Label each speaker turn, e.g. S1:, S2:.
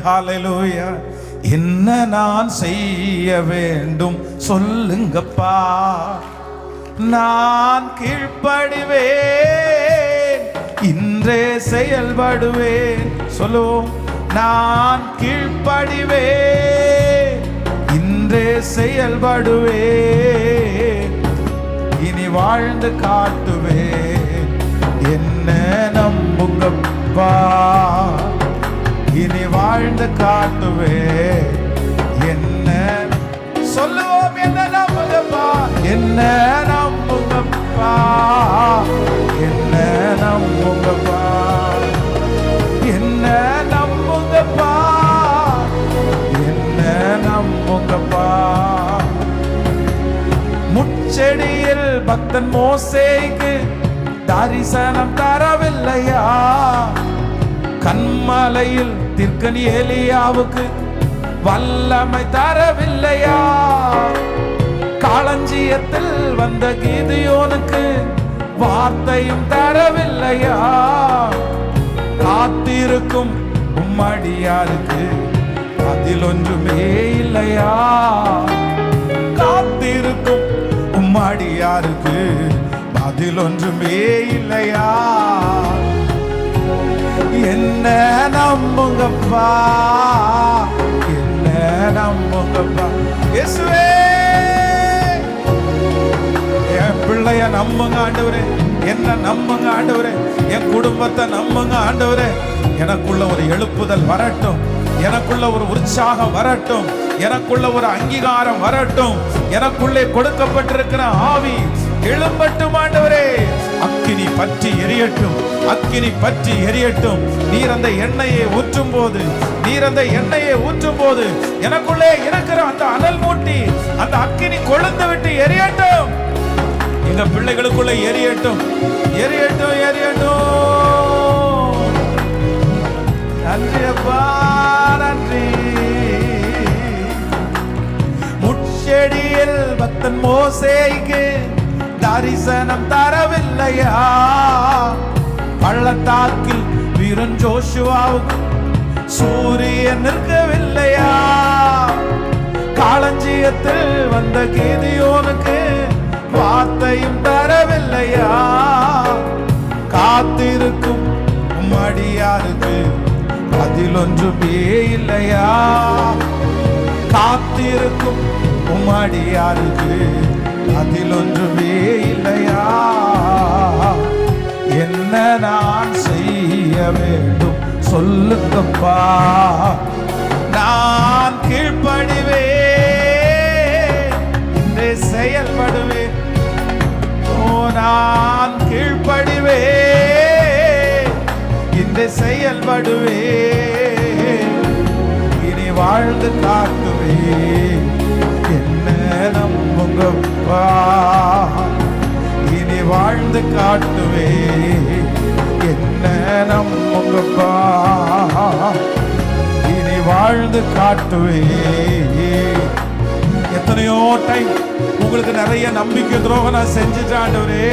S1: ஹalleluya. என்ன நான் செய்ய வேண்டும் சொல்லுங்கப்பா, நான் கீழ்ப்படிவேன், இன்றே செயல்படுவேன். சொல்லுவோம், நான் கீழ்ப்படிவேன், இன்றே செயல்படுவேன், இனி வாழ்ந்து காட்டுவேன். என்ன நம்புங்கப்பா, இனி வாழ்ந்து காட்டுவேன். என்ன சொல்லுவோம், என்ன நம்புங்கப்பா, என்ன நம்புங்கப்பா, என்ன நம்புங்கப்பா, என்ன நம்புங்கப்பா, என்ன நம்புங்கப்பா. முச்செடியில் பக்தன் மோசேக்கு தரிசனம் தரவில்லையா? கன்மலையில் தீர்க்கனி ஏலியாவுக்கு வல்லமை தரவில்லையா? களஞ்சியத்தில் வந்த கீதியோனுக்கு வார்த்தையும் தரவில்லையா? காத்திருக்கும் உம்மடியாருக்கு அதில் ஒன்றுமே இல்லையா? காத்திருக்கும் உம்மடியாருக்கு அதில் ஒன்றுமே இல்லையா? என்ன நம்புங்கப்பா, என்ன நம்புங்கப்பா. இயேசுவே, என் பிள்ளைய நம்புங்க ஆண்டவரே, என்ன நம்புங்க ஆண்டவரே, என் குடும்பத்தை நம்புங்க ஆண்டவரே. எனக்குள்ள ஒரு எழுப்புதல் வரட்டும், எனக்குள்ள ஒரு உற்சாகம் வரட்டும், எனக்குள்ள ஒரு அங்கீகாரம் வரட்டும், எனக்குள்ளே கொடுக்கப்பட்டிருக்கிற ஆவி எழும்பட்டும் ஆண்டவரே. அக்கினி பற்றி எரியட்டும், அக்கினி பற்றி எரியட்டும். நீர் அந்த எண்ணெயை ஊற்றும் போது, நீர் அந்த எண்ணெயை ஊற்றும் போது எனக்குள்ளே இருக்கிற அந்த அனல் மூட்டி அந்த அக்கினி கொழுந்து விட்டு எரியட்டும். எங்க பிள்ளைகளுக்குள்ள எரியட்டும், எரியட்டும், எரியட்டும். நன்றி அப்பா, நன்றி. முட்செடியில் பக்தன் மோசேக்கு தரிசனம் தரவில்லையா? பள்ளத்தாக்கில் வீரன் ஜோஷுவாவுக்கு சூரியன் நிற்கவில்லையா? களஞ்சியத்தில் வந்த கீதியோனுக்கு வார்த்தையும் தரவில்லையா? காத்திருக்கும் உம்மடியாருக்கு அதில் ஒன்றுமே இல்லையா? காத்திருக்கும் உம்மடியாருக்கு அதில் ஒன்றுமே இல்லையா? என்ன நான் செய்ய வேண்டும் சொல்லுங்கப்பா, நான் கீழ்ப்படிவேன், இன்றே செயல்படுவேன். ஓ, நான் கீழ்ப்படிவேன், இன்றே செயல்படுவேன், இனி வாழ்ந்து காட்டுவேன். என்ன நம்புங்கப்பா, இனி வாழ்ந்து காட்டுவேன். என்ன நம்புங்கப்பா, இனி வாழ்ந்து காட்டுவேன். எத்தனையோ டைம் உங்களுக்கு நிறைய நம்பிக்கை துரோகம் நான் செஞ்சுட்டேன் ஆண்டவரே.